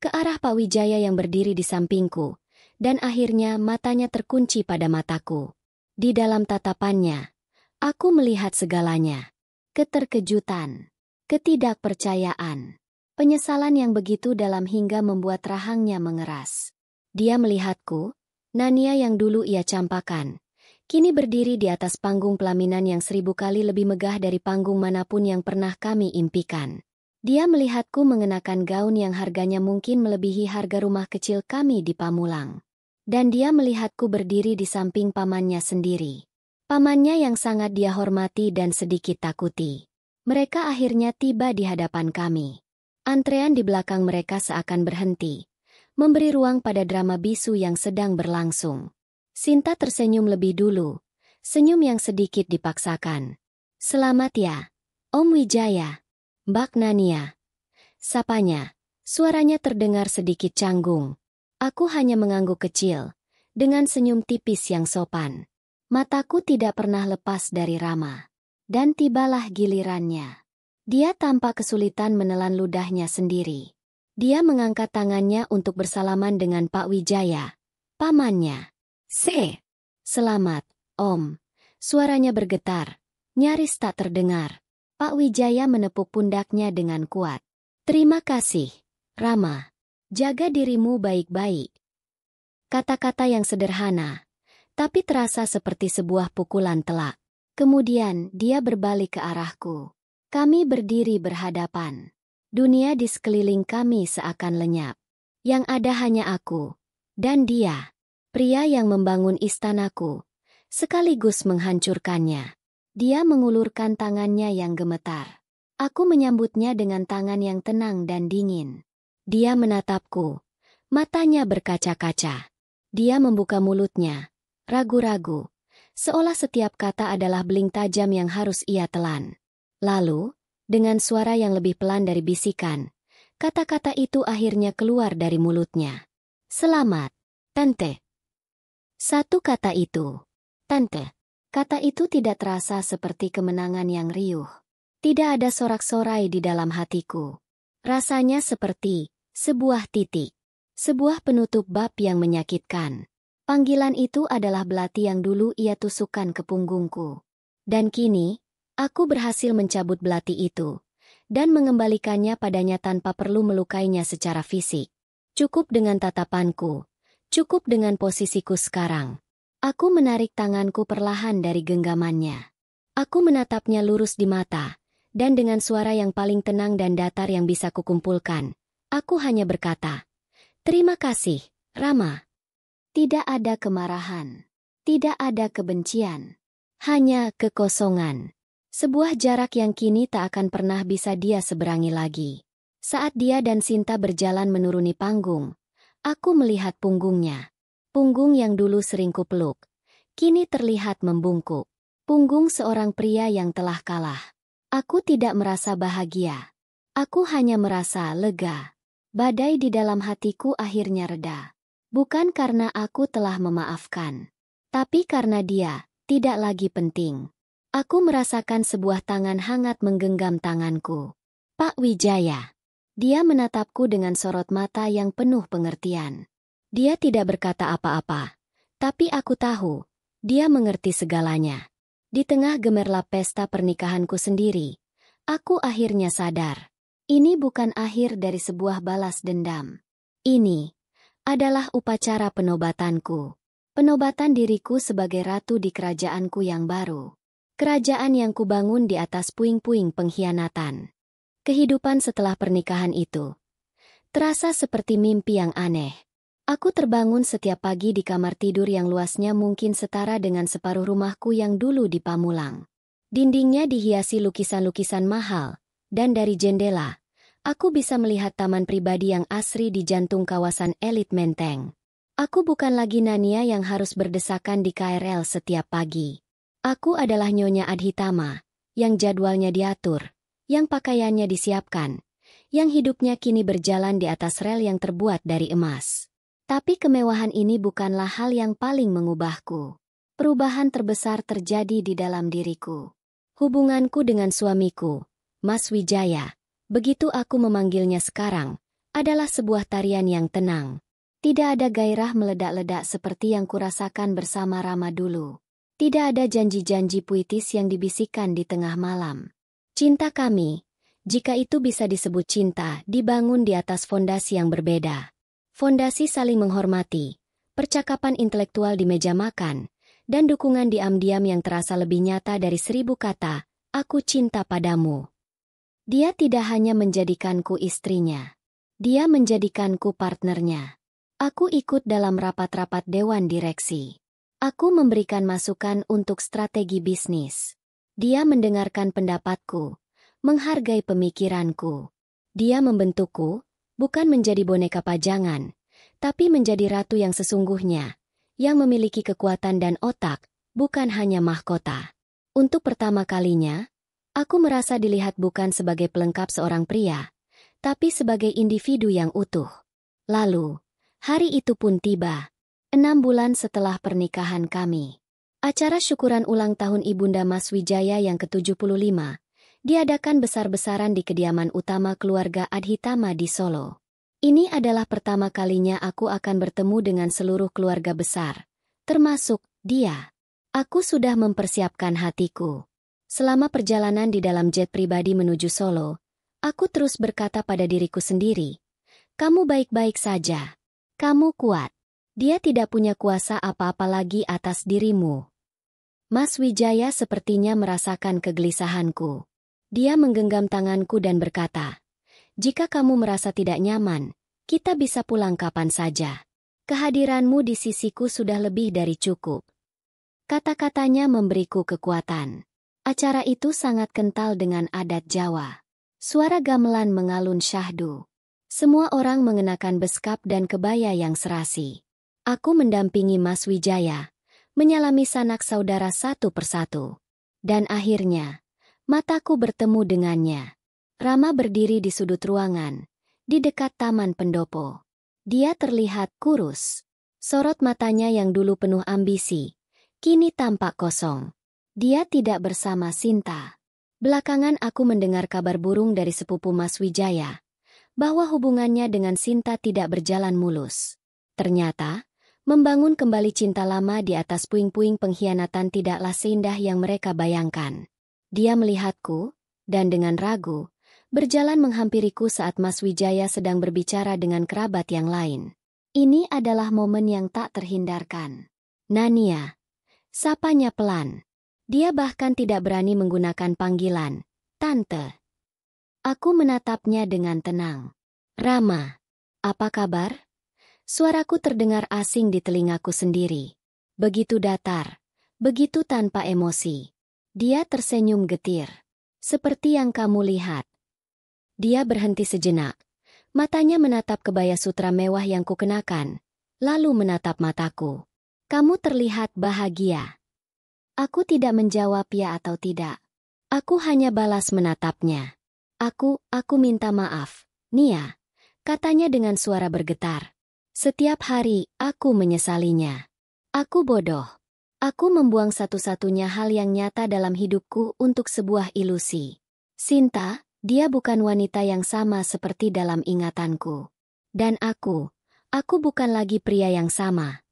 ke arah Pak Wijaya yang berdiri di sampingku, dan akhirnya matanya terkunci pada mataku. Di dalam tatapannya, aku melihat segalanya. Keterkejutan, ketidakpercayaan, penyesalan yang begitu dalam hingga membuat rahangnya mengeras. Dia melihatku, Nania yang dulu ia campakan, kini berdiri di atas panggung pelaminan yang 1000 kali lebih megah dari panggung manapun yang pernah kami impikan. Dia melihatku mengenakan gaun yang harganya mungkin melebihi harga rumah kecil kami di Pamulang. Dan dia melihatku berdiri di samping pamannya sendiri. Pamannya yang sangat dia hormati dan sedikit takuti. Mereka akhirnya tiba di hadapan kami. Antrean di belakang mereka seakan berhenti, memberi ruang pada drama bisu yang sedang berlangsung. Sinta tersenyum lebih dulu, senyum yang sedikit dipaksakan. "Selamat ya, Om Wijaya, Mbak Nania." Sapanya, suaranya terdengar sedikit canggung. Aku hanya mengangguk kecil, dengan senyum tipis yang sopan. Mataku tidak pernah lepas dari Rama. Dan tibalah gilirannya. Dia tampak kesulitan menelan ludahnya sendiri. Dia mengangkat tangannya untuk bersalaman dengan Pak Wijaya, pamannya. Selamat, Om." Suaranya bergetar, nyaris tak terdengar. Pak Wijaya menepuk pundaknya dengan kuat. "Terima kasih, Rama. Jaga dirimu baik-baik." Kata-kata yang sederhana, tapi terasa seperti sebuah pukulan telak. Kemudian dia berbalik ke arahku. Kami berdiri berhadapan. Dunia di sekeliling kami seakan lenyap. Yang ada hanya aku dan dia, pria yang membangun istanaku, sekaligus menghancurkannya. Dia mengulurkan tangannya yang gemetar. Aku menyambutnya dengan tangan yang tenang dan dingin. Dia menatapku, matanya berkaca-kaca. Dia membuka mulutnya, ragu-ragu, seolah setiap kata adalah beling tajam yang harus ia telan. Lalu, dengan suara yang lebih pelan dari bisikan, kata-kata itu akhirnya keluar dari mulutnya. "Selamat, Tante." Satu kata itu, Tante. Kata itu tidak terasa seperti kemenangan yang riuh. Tidak ada sorak-sorai di dalam hatiku. Rasanya seperti sebuah titik. Sebuah penutup bab yang menyakitkan. Panggilan itu adalah belati yang dulu ia tusukkan ke punggungku. Dan kini, aku berhasil mencabut belati itu, dan mengembalikannya padanya tanpa perlu melukainya secara fisik. Cukup dengan tatapanku, cukup dengan posisiku sekarang. Aku menarik tanganku perlahan dari genggamannya. Aku menatapnya lurus di mata, dan dengan suara yang paling tenang dan datar yang bisa kukumpulkan, aku hanya berkata, "Terima kasih, Rama." Tidak ada kemarahan, tidak ada kebencian, hanya kekosongan. Sebuah jarak yang kini tak akan pernah bisa dia seberangi lagi. Saat dia dan Sinta berjalan menuruni panggung, aku melihat punggungnya. Punggung yang dulu sering kupeluk, kini terlihat membungkuk. Punggung seorang pria yang telah kalah. Aku tidak merasa bahagia. Aku hanya merasa lega. Badai di dalam hatiku akhirnya reda. Bukan karena aku telah memaafkan, tapi karena dia tidak lagi penting. Aku merasakan sebuah tangan hangat menggenggam tanganku. "Pak Wijaya." Dia menatapku dengan sorot mata yang penuh pengertian. Dia tidak berkata apa-apa, tapi aku tahu, dia mengerti segalanya. Di tengah gemerlap pesta pernikahanku sendiri, aku akhirnya sadar. Ini bukan akhir dari sebuah balas dendam. Ini adalah upacara penobatanku. Penobatan diriku sebagai ratu di kerajaanku yang baru. Kerajaan yang kubangun di atas puing-puing pengkhianatan. Kehidupan setelah pernikahan itu terasa seperti mimpi yang aneh. Aku terbangun setiap pagi di kamar tidur yang luasnya mungkin setara dengan separuh rumahku yang dulu di Pamulang. Dindingnya dihiasi lukisan-lukisan mahal, dan dari jendela, aku bisa melihat taman pribadi yang asri di jantung kawasan elit Menteng. Aku bukan lagi Nania yang harus berdesakan di KRL setiap pagi. Aku adalah Nyonya Adhitama, yang jadwalnya diatur, yang pakaiannya disiapkan, yang hidupnya kini berjalan di atas rel yang terbuat dari emas. Tapi kemewahan ini bukanlah hal yang paling mengubahku. Perubahan terbesar terjadi di dalam diriku. Hubunganku dengan suamiku, Mas Wijaya, begitu aku memanggilnya sekarang, adalah sebuah tarian yang tenang. Tidak ada gairah meledak-ledak seperti yang kurasakan bersama Rama dulu. Tidak ada janji-janji puitis yang dibisikkan di tengah malam. Cinta kami, jika itu bisa disebut cinta, dibangun di atas fondasi yang berbeda. Fondasi saling menghormati, percakapan intelektual di meja makan, dan dukungan diam-diam yang terasa lebih nyata dari 1000 kata, "Aku cinta padamu." Dia tidak hanya menjadikanku istrinya. Dia menjadikanku partnernya. Aku ikut dalam rapat-rapat dewan direksi. Aku memberikan masukan untuk strategi bisnis. Dia mendengarkan pendapatku, menghargai pemikiranku. Dia membentukku, bukan menjadi boneka pajangan, tapi menjadi ratu yang sesungguhnya, yang memiliki kekuatan dan otak, bukan hanya mahkota. Untuk pertama kalinya, aku merasa dilihat bukan sebagai pelengkap seorang pria, tapi sebagai individu yang utuh. Lalu, hari itu pun tiba. 6 bulan setelah pernikahan kami. Acara syukuran ulang tahun Ibunda Mas Wijaya yang ke-75 diadakan besar-besaran di kediaman utama keluarga Adhitama di Solo. Ini adalah pertama kalinya aku akan bertemu dengan seluruh keluarga besar, termasuk dia. Aku sudah mempersiapkan hatiku. Selama perjalanan di dalam jet pribadi menuju Solo, aku terus berkata pada diriku sendiri, "Kamu baik-baik saja. Kamu kuat. Dia tidak punya kuasa apa-apa lagi atas dirimu." Mas Wijaya sepertinya merasakan kegelisahanku. Dia menggenggam tanganku dan berkata, "Jika kamu merasa tidak nyaman, kita bisa pulang kapan saja. Kehadiranmu di sisiku sudah lebih dari cukup." Kata-katanya memberiku kekuatan. Acara itu sangat kental dengan adat Jawa. Suara gamelan mengalun syahdu. Semua orang mengenakan beskap dan kebaya yang serasi. Aku mendampingi Mas Wijaya, menyalami sanak saudara satu persatu. Dan akhirnya, mataku bertemu dengannya. Rama berdiri di sudut ruangan, di dekat taman pendopo. Dia terlihat kurus. Sorot matanya yang dulu penuh ambisi, kini tampak kosong. Dia tidak bersama Sinta. Belakangan aku mendengar kabar burung dari sepupu Mas Wijaya, bahwa hubungannya dengan Sinta tidak berjalan mulus. Ternyata, membangun kembali cinta lama di atas puing-puing pengkhianatan tidaklah seindah yang mereka bayangkan. Dia melihatku, dan dengan ragu, berjalan menghampiriku saat Mas Wijaya sedang berbicara dengan kerabat yang lain. Ini adalah momen yang tak terhindarkan. "Nania," sapanya pelan. Dia bahkan tidak berani menggunakan panggilan, "Tante." Aku menatapnya dengan tenang. "Rama, apa kabar?" Suaraku terdengar asing di telingaku sendiri. Begitu datar, begitu tanpa emosi. Dia tersenyum getir. "Seperti yang kamu lihat." Dia berhenti sejenak. Matanya menatap kebaya sutra mewah yang kukenakan, lalu menatap mataku. "Kamu terlihat bahagia." Aku tidak menjawab ya atau tidak. Aku hanya balas menatapnya. Aku minta maaf, Nia," katanya dengan suara bergetar. "Setiap hari, aku menyesalinya. Aku bodoh. Aku membuang satu-satunya hal yang nyata dalam hidupku untuk sebuah ilusi. Sinta, dia bukan wanita yang sama seperti dalam ingatanku. Dan aku bukan lagi pria yang sama."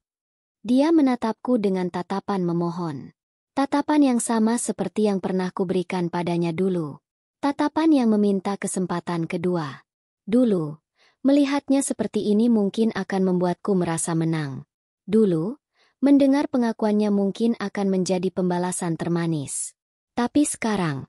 Dia menatapku dengan tatapan memohon. Tatapan yang sama seperti yang pernah kuberikan padanya dulu. Tatapan yang meminta kesempatan kedua. Dulu, melihatnya seperti ini mungkin akan membuatku merasa menang. Dulu, mendengar pengakuannya mungkin akan menjadi pembalasan termanis. Tapi sekarang,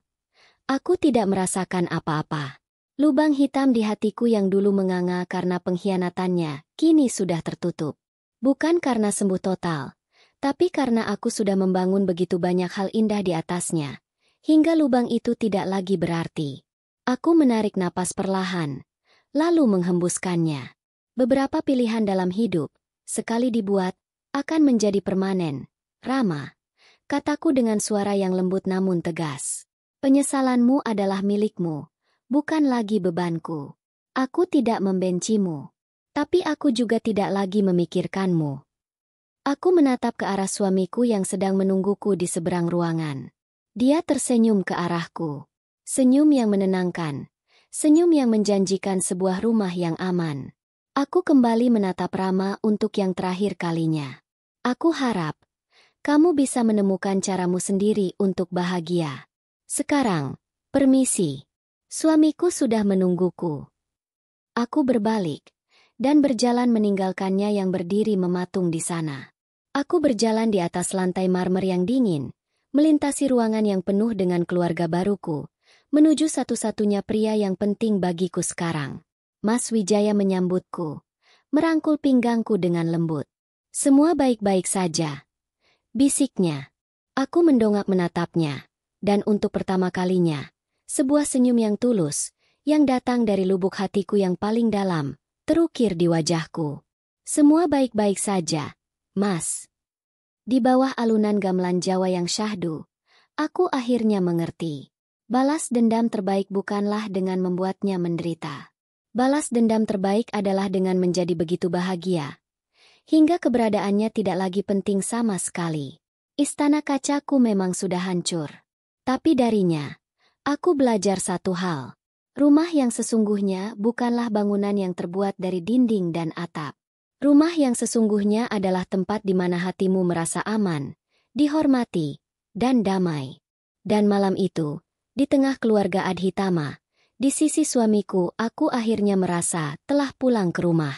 aku tidak merasakan apa-apa. Lubang hitam di hatiku yang dulu menganga karena pengkhianatannya, kini sudah tertutup. Bukan karena sembuh total, tapi karena aku sudah membangun begitu banyak hal indah di atasnya, hingga lubang itu tidak lagi berarti. Aku menarik napas perlahan, lalu menghembuskannya. Beberapa pilihan dalam hidup, sekali dibuat, akan menjadi permanen. "Rama," kataku dengan suara yang lembut namun tegas. "Penyesalanmu adalah milikmu, bukan lagi bebanku. Aku tidak membencimu, tapi aku juga tidak lagi memikirkanmu. Aku menatap ke arah suamiku yang sedang menungguku di seberang ruangan. Dia tersenyum ke arahku. Senyum yang menenangkan. Senyum yang menjanjikan sebuah rumah yang aman. Aku kembali menatap Rama untuk yang terakhir kalinya. Aku harap kamu bisa menemukan caramu sendiri untuk bahagia. Sekarang, permisi. Suamiku sudah menungguku. Aku berbalik dan berjalan meninggalkannya yang berdiri mematung di sana. Aku berjalan di atas lantai marmer yang dingin, melintasi ruangan yang penuh dengan keluarga baruku, menuju satu-satunya pria yang penting bagiku sekarang. Mas Wijaya menyambutku, merangkul pinggangku dengan lembut. Semua baik-baik saja, bisiknya. Aku mendongak menatapnya, dan untuk pertama kalinya, sebuah senyum yang tulus, yang datang dari lubuk hatiku yang paling dalam, terukir di wajahku. Semua baik-baik saja, Mas. Di bawah alunan gamelan Jawa yang syahdu, aku akhirnya mengerti. Balas dendam terbaik bukanlah dengan membuatnya menderita. Balas dendam terbaik adalah dengan menjadi begitu bahagia, hingga keberadaannya tidak lagi penting sama sekali. Istana kacaku memang sudah hancur. Tapi darinya, aku belajar satu hal. Rumah yang sesungguhnya bukanlah bangunan yang terbuat dari dinding dan atap. Rumah yang sesungguhnya adalah tempat di mana hatimu merasa aman, dihormati, dan damai. Dan malam itu, di tengah keluarga Adhitama, di sisi suamiku, aku akhirnya merasa telah pulang ke rumah.